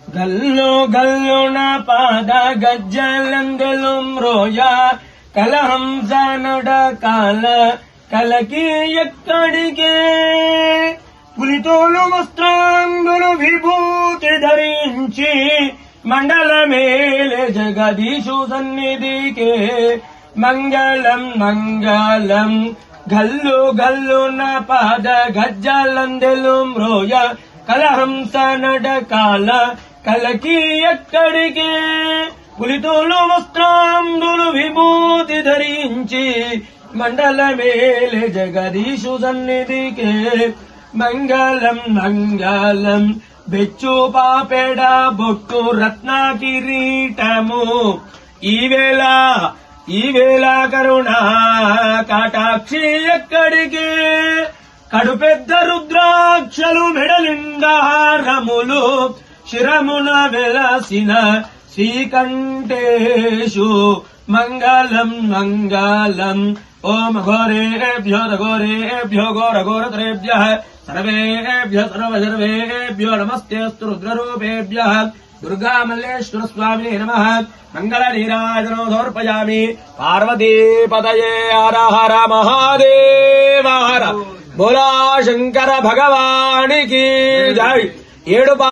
గల్లు గల్లున పాద గజ్జలందెలు మ్రోయ కలహంస నడకాల కలకి ఎక్కడికే పులితోలు వస్త్రాంగులు విభూతి ధరించి మండల మేలే జగదీశు సన్నిధికే మంగళం మంగళం గల్లు గల్లున పాద గజ్జలందెలు మ్రోయ కలహంస నడకాల కలకి ఎక్కడికే పులితోలు వస్త్రాంగులు విభూతి ధరించి మండల మేలే జగదీశు సన్నిధికే మంగళం మంగళం బెచ్చు పాపెడ బొట్టు రత్న కిరీటము ఈవేళ కరుణ కాటాక్షి ఎక్కడికి కడుపెద్ద రుద్రాక్షలు మెడలిండారములు శిరమున వెలసిన శ్రీకంఠేషు మంగళం మంగళం ఓం ఘోరేభ్యో ఘోరేభ్యో ఘోరఘోరతరేభ్యః సర్వేభ్యః సర్వసర్వేభ్యో నమస్తేస్తు రుద్రరూపేభ్యః దుర్గా మల్లేశ్వర స్వామినే నమః మంగళ నీరాజనో సమర్పయామి పార్వతీపతయే హర హర మహాదేవ హర బోలా శంకర భగవానికి జై 7